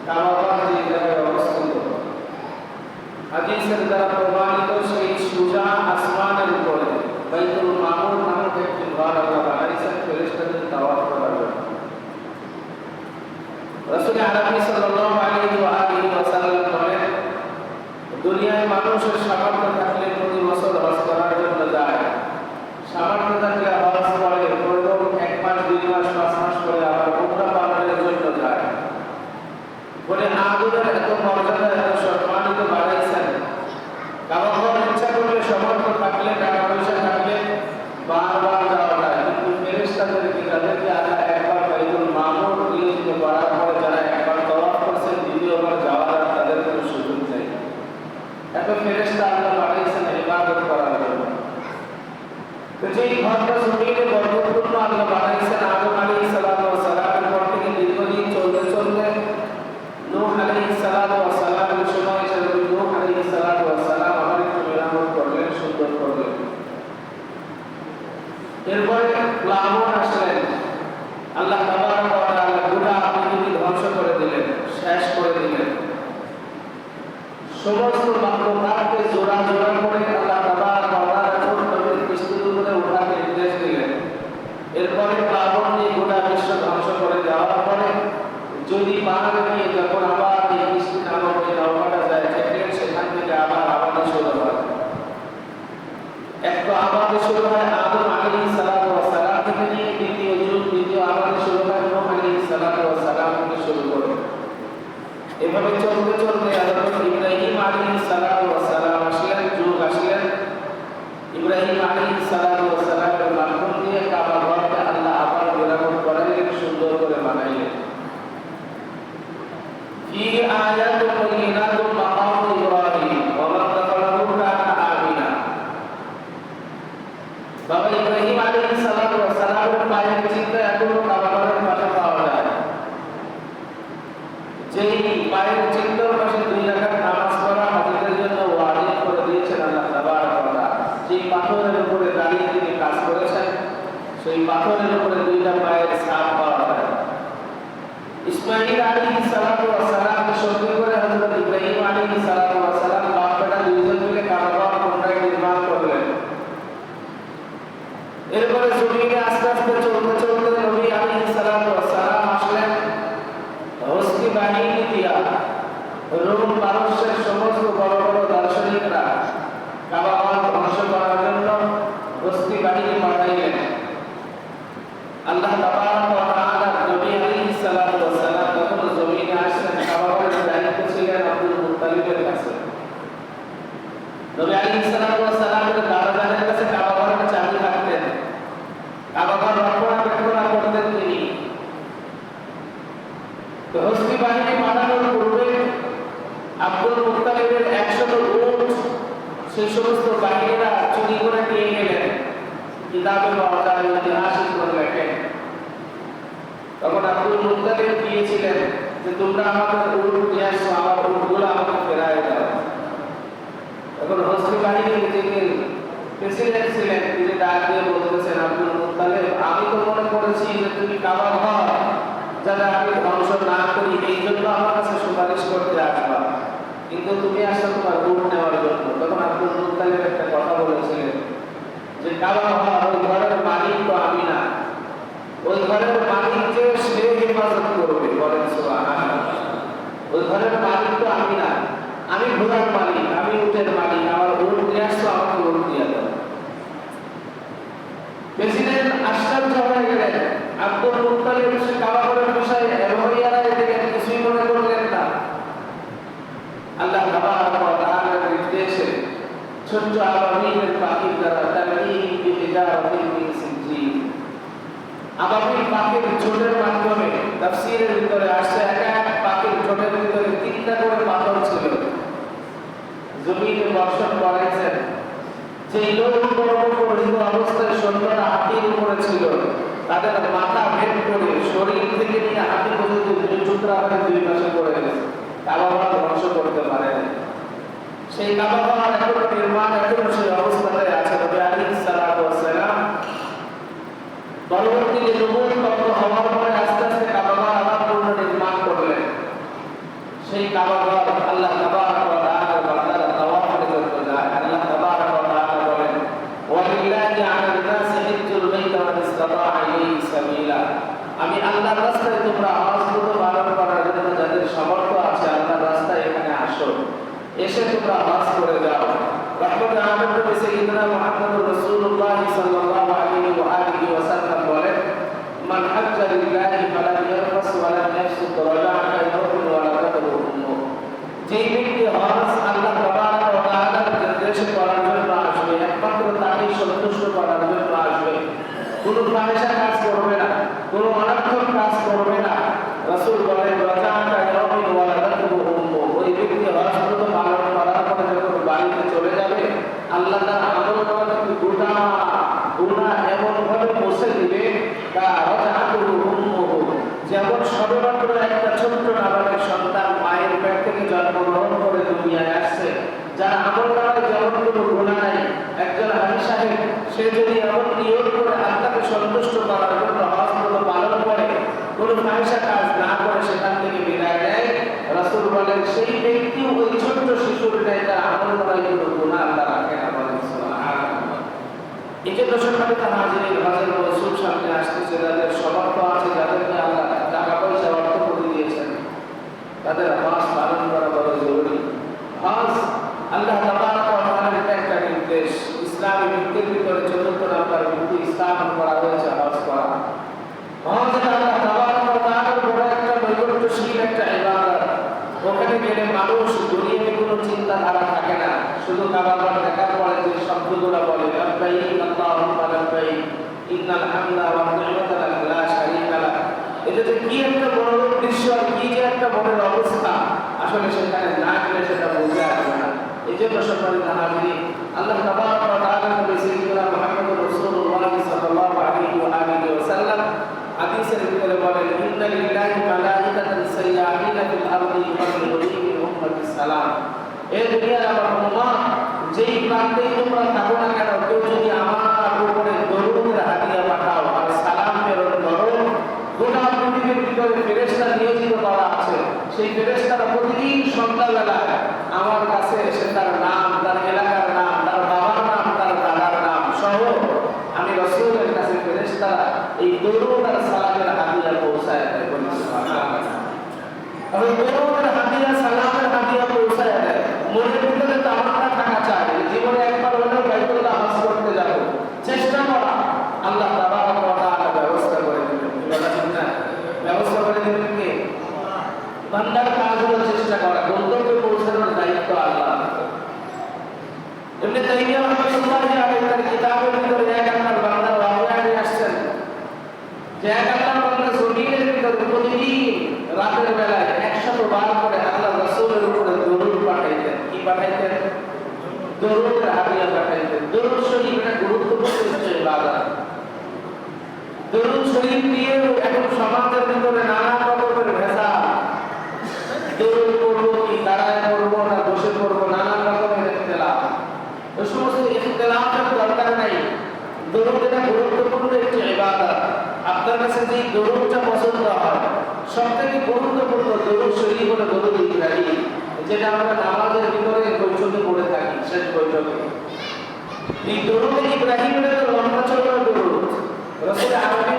কাবা যে জায়গায় অবস্থিত। হাদিসের দ্বারা প্রমাণিত সেই সুজা আসমানের উপরে বাইতুল মামুর নামক একটি ঘর আল্লাহ বানাইছেন ফেরেশতাদের তাওয়াফ করার জন্য। রাসূল আরবি সাল্লাল্লাহু আলাইহি ওয়া আলিহি ওয়াসাল্লাম বলেন, দুনিয়ায় মানুষের সামর্থ্য থাকলে প্রতি বছর হজ করার জন্য যায়, সামর্থ্য থাকলে হজ করে, প্রথম 1 মাস 2 মাস 5 মাস করে আবার উমরা পালনের জন্য যায়। বলে আগুনের এত মর্যাদা এত সম্মানিত বাড়াইছেন, কাবা ঘর ইচ্ছা করলে সামর্থ্য থাকলে টাকা পয়সা থাকলে বারবার যাওয়া যায়, কিন্তু ফেরেশতাদেরকে যাদেরকে আল্লাহ একবার বাইতুল মামুর নিয়োজিত করার পরে যারা একবার তাওয়াফ করছেন দ্বিতীয়বার যাওয়ার আর তাদের কোনো সুযোগ নেই। এত ফেরেশতা আল্লাহ বানাইছেন ইবাদত করার জন্য। তো যেই ঘরটা জমিনে বরকতপূর্ণ আল্লাহ বানাইছেন আদম আলাইহিস সালাতু ওয়াস সালামের পর থেকে দীর্ঘদিন চলতে চলতে নূহ আলাইহিস সালাতু ওয়াস সালামের সময় এসে নূহ আলাইহিস সালাতু ওয়াস সালাম আবার একটু মেরামত করলেন, সুন্দর করলেন। এরপরে প্লাবন আসলেন, আল্লাহ তাবারক ওয়া তাআলা গোটা পৃথিবী ধ্বংস করে দিলেন, শেষ করে দিলেন। সমস্ত মাখলুকাতকে জোড়া জোড়া করে আল্লাহ তাবারক ওয়া তাআলা নবীর কিস্তির উপরে ওঠাকে নির্দেশ দিলেন। এরপরে প্লাবন নিয়ে গোটা বিশ্ব ধ্বংস করে দেওয়ার পরে যদি পাহাড়ে নিয়ে যখন আবার এই কিস্তি নামক এই নৌকাটা যায় দেখলেন সেখান থেকে আবার আবাদি শুরু হয়। একটু আবাদি শুরু হয় আদম আলাইহিস সালাতু ওয়াস সালাম থেকে নিয়ে দ্বিতীয় যুগ, দ্বিতীয় আবাদি শুরু হয় নূহ আলাইহিস সালাতু ওয়াস সালাম থেকে শুরু করে। এভাবে চলতে চলতে হযরত ইব্রাহিম আলাইহিস সালাতু ওয়াস সালাম আসলেন, যুগ আসলেন। ইব্রাহিম আলাইহিস সালাতু ওয়াস সালামের মাধ্যম দিয়ে কাবা ঘরকে আল্লাহ আবার মেরামত করাইলেন, সুন্দর করে বানাইলেন। ফি আয়াতুন বাইয়িনাতুন মাকাম ইব্রাহিম ওয়া মান দাখালাহু কানা আমিনা। বাবা ইব্রাহিম আলাইহিস সালাতু ওয়াস সালামের পায়ের চিহ্ন এখনো কাবা ঘরের পাশে পাওয়া যায়। যেই পায়ের চিহ্নের পাশে 2 রাকাত নামাজ পড়া হাজিদের জন্য ওয়াজিব করে দিয়েছেন আল্লাহ তাবারক ওয়া তাআলা। যেই পাথরের উপরে দাঁড়িয়ে তিনি কাজ করেছেন সেই পাথরের উপরে 2টা পায়ের ছাপ পাওয়া যায়। ইসমাঈল আলাইহিস সালাতু ওয়াস সালামকে সঙ্গে করে হযরত ইব্রাহিম আলাইহিস সালাতু ওয়াস সালাম বাপ বেটা দুইজন মিলে কাবা ঘর পুনরায় নির্মাণ করলেন। এরপরে জমিনে আস্তে আস্তে চলতে চলতে নবী আলাইহিস সালাতু ওয়াস সালাম আসলেন। হস্তি বাহিনী দিয়া রোম পারস্যের সমস্ত বড় বড় দার্শনিকরা কাবা ঘর ধ্বংস করার জন্য হস্তি বাহিনী পাঠাইলেন। আল্লাহ তাবারক ওয়া তাআলা নবী আলাইহিস সালাতু ওয়াস সালাম যখন জমিনে আসলেন কাবা ঘরের দায়িত্ব ছিলেন আব্দুল মুত্তালিবের কাছে। নবী আলাইহিস সালাতু ওয়াস সালামের দাদাদের কাছে কাবা ঘরের চাবি থাকতেন, কাবা ঘর রক্ষণাবেক্ষণ করতেন তিনি। তো হস্তি বাহিনী পাঠানোর পূর্বে আব্দুল মুত্তালিবের 100 উট সেই সমস্ত বাহিনীরা চুরি করে নিয়ে গেলেন। কিতাবে পাওয়া যায়, ইতিহাসে করে লেখেন। তখন আব্দুল মুত্তালিব গিয়েছিলেন যে তোমরা আমাদের উট নিয়ে আসো, আমার উটগুলো আমাকে ফেরায় দাও। তখন হস্তি বাহিনীর যিনি প্রেসিডেন্ট ছিলেন তিনি ডাক দিয়ে বলতেছেন, আব্দুল মুত্তালিব আমি তো মনে করেছি যে তুমি কাবা ঘর যাতে আমি ধ্বংস না করি এই জন্য আমার কাছে সুপারিশ করতে আসবা, কিন্তু তুমি আসলে তোমার উট নেওয়ার জন্য। তখন আব্দুল মুত্তালিব একটা কথা বলেছিলেন যে কাবা ঘর ওই ঘরের মালিক তো আমি না, ওই ঘরের মালিক যে সে হেফাজত করবে, বলেন সুবহানাল্লাহ। ওই ঘরের মালিক তো আমি না, আমি ঘোড়ার মালিক, আমি উটের মালিক, আমার উট নিয়ে আসতো, আমাকে উট দিয়ে দাও। প্রেসিডেন্ট আশ্চর্য হয়ে গেলেন। আব্দুল মুত্তালিব সে কাবা ঘরের বিষয়ে রোহিয়ারা এদিকে কিছুই মনে করলেন না। আল্লাহ তাবারক ওয়া তাআলার নির্দেশে ছোট্ট আবাবিলের পাখির দ্বারা তারকিব বিহিজারাতিন মিন সিজিল, আবাবিল পাখির ঠোঁটের মাধ্যমে তাফসীরের ভিতরে আসছে এক এক পাখির ঠোঁটের ভিতরে 3টা করে পাথর ছিল। জমিনে বর্ষণ করেছেন। যেই লোক পরিহিত অবস্থায় সৈন্যরা হাতির উপরে ছিল তাদের মাথা ভেদ করে শরীর থেকে নিয়ে হাতি পর্যন্ত 2 টুকরা হয়ে 2 পাশে পড়ে গেছে। কাবা ঘর ধ্বংস করতে পারে না। সেই কাবা ঘর এখনো নির্মাণ এখনো সেই অবস্থায় আছে। নবী আলাইহিস সালাতু ওয়াস সালাম পরবর্তীতে নবুয়ত প্রাপ্ত হওয়ার পরে আস্তে আস্তে কাবা ঘর আবার পুনর্নির্মাণ করলেন। সেই কাবা ঘর আল্লাহ তাবারক ওয়া তাআলা বান্দারা তাওয়াফের জন্য যায়। আল্লাহ তাবারক ওয়া তাআলা বলেন, ওয়ালিল্লাহি আলান নাসি হিজ্জুল বাইতি মান ইসতাতাআ ইলাইহি সাবিলা। আমি আল্লাহর রাস্তায় তোমরা হজ পালন করার জন্য যাদের সামর্থ্য আছে আল্লাহর রাস্তায় এখানে আসো, এসে তোমরা হজ করে যাও। রাহমাতুল আলামিন নবী সাইয়্যিদুনা মুহাম্মদুর রাসূলুল্লাহ সাল্লাল্লাহু আলাইহি ওয়া আলিহি ওয়াসাল্লাম বলেন, মান হাজ্জা লিল্লাহি ফালাম ইয়ারফাস ওয়া লাম ইয়াফসুক রাজা'a কায়রুন ওয়া লা তাদরু উম্মু। যেই ব্যক্তি হজ আল্লাহ তাবারক ওয়া তাআলার নির্দেশ করার জন্য আসবে, একমাত্র তাকেই সন্তুষ্ট করার জন্য আসবে, কোনো ফাহিশা কাজ করবে না, কোনো অনর্থক কাজ করবে না। রাসূল বলেন, রাজা'a কায়রুন ওয়া লা তাদরু উম্মু। ওই ব্যক্তি হজ পালন করার পরে যখন বাড়িতে চলে যাবে, আল্লাহ তার আমলনামাকে গুনাহ এমন ভাবে মুছে দিবে যেমন সবেমাত্র একটা ছোট্ট নাবালক সন্তান মায়ের পেট থেকে জন্মগ্রহণ করে দুনিয়ায় আসছে, যার আমলনামায় যেমন কোনো গুনাহ নাই, একজন হাজী সাহেব সে যদি এমন নিয়ত করে আল্লাহকে সন্তুষ্ট করার জন্য হজ পালন করে, কোনো ফাহিশা কাজ না করে সেখান থেকে বিদায় নেয়, রাসূল বলেন সেই ব্যক্তি ওই ছোট্ট শিশুর ন্যায় তার আমলনামায় কোনো গুনাহ আল্লাহ রাখে না। বলেন সুবহানাল্লাহ। এজন্য সম্মানিত হাজিরিন, হজের মৌসুম সামনে আসতেছে, যাদের সামর্থ্য আছে, যাদেরকে আল্লাহ টাকা পয়সা অর্থ করে দিয়েছেন, তাদের হজ পালন করা বড় জরুরি। হজ আল্লাহ তাবারক ওয়া তাআলার একটা নির্দেশ। ইসলামী ভিত্তির ভিতরে চতুর্থ নাম্বার ভিত্তি স্থাপন করা হয়েছে হজ করা। হজ আল্লাহ তাবারক ওয়া তাআলার বড় একটা নৈকট্যশীল একটা ইবাদত। ওখানে গেলে মানুষ দুনিয়াতে কোনো চিন্তাধারা থাকে না, শুধু কাবা ঘর দেখার পরে যে শব্দগুলো বলে, লাব্বাইক আল্লাহুম্মা লাব্বাইক ইন্নাল হামদা ওয়ান নি'মাতা লাক লা শারীকা লাক, এটা যে কি একটা বড় দৃশ্য, কি যে একটা বড় অবস্থা, আসলে সেখানে না গেলে সেটা বোঝা যাবে না। এজন্য সম্মানিত হাজিরিন, আল্লাহ তাবারক ওয়া তাআলা নবী সাইয়্যিদুনা মুহাম্মদুর রাসূলুল্লাহ সাল্লাল্লাহু আলাইহি ওয়া আলিহি ওয়াসাল্লাম হাদিসের ভিতরে বলেন, ইন্না লিল্লাহি মালাইকাতান সাইয়্যাহিনা ফিল আরদি ইউবাল্লিগুনা মিন উম্মাতিস সালাম। এই দুনিয়ার আমার উম্মাহ যেই প্রান্তেই তোমরা থাকো না কেন, কেউ যদি আমার উপরে দরুদের হাদিয়া পাঠাও আর সালাম প্রেরণ করো, গোটা পৃথিবীর ভিতরে ফেরেশতা নিয়োজিত করা আছে, সেই ফেরেশতারা প্রতিদিন সন্ধ্যাবেলায় আমার কাছে এসে তার নাম, তার এলাকার নাম, তার বাবার নাম, তার দাদার নাম সহ আমি রাসূলের কাছে ফেরেশতারা এই দরুদ আর সালামের হাদিয়া পৌঁছায় দেয়। বলি সুবহানাল্লাহ। আর এই দরুদের হাদিয়া, সালামের হাদিয়া পৌঁছায় দেয়। মনের ভিতরে তামান্না থাকা চাই, জীবনে একবার হলেও বাইতুল্লাহ হজ করতে যাব, চেষ্টা করা, আল্লাহ তাবারক ওয়া তাআলা ব্যবস্থা করে দিবেন। ব্যবস্থা করে দিবেন কে? বান্দার কাজ হলো চেষ্টা করা, গন্তব্যে পৌঁছানোর দায়িত্ব আল্লাহ। ইবনে তাইমিয়া রাহমাতুল্লাহি আলাইহি তার কিতাবের ভিতরে এক আল্লাহর বান্দার ওয়াকিয়া নিয়ে আসছেন, যে এক আল্লাহর বান্দা জমিনের ভিতরে প্রতিদিন রাতের বেলায় 100 বার করে আল্লাহ রাসূলের উপরে দরুদ পাঠাইতেন। কি পাঠাইতেন? দরুদের হাদিয়া পাঠাইতেন। দরুদ শরীফ একটা গুরুত্বপূর্ণ ইবাদত। দরুদ শরীফ দিয়ে এখন সমাজের ভিতরে নানা রকমের ভেজাল, দরুদ পড়বো কি দাঁড়ায় পড়বো না বসে পড়বো, নানা রকমের ইখতিলাফ। ওই সমস্ত ইখতিলাফের দরকার নাই। দরুদ এটা গুরুত্বপূর্ণ একটি ইবাদত। আপনার কাছে যে দরুদটা পছন্দ হয়, সবথেকে গুরুত্বপূর্ণ দরুদ শরীফ হলো দরুদ ইব্রাহিম, যেটা আমরা নামাজের ভিতরে বৈঠকে পড়ে থাকি, শেষ বৈঠকে। এই দরুদ ইব্রাহিমের লম্বা চওড়া দরুদ রাসূল আরবি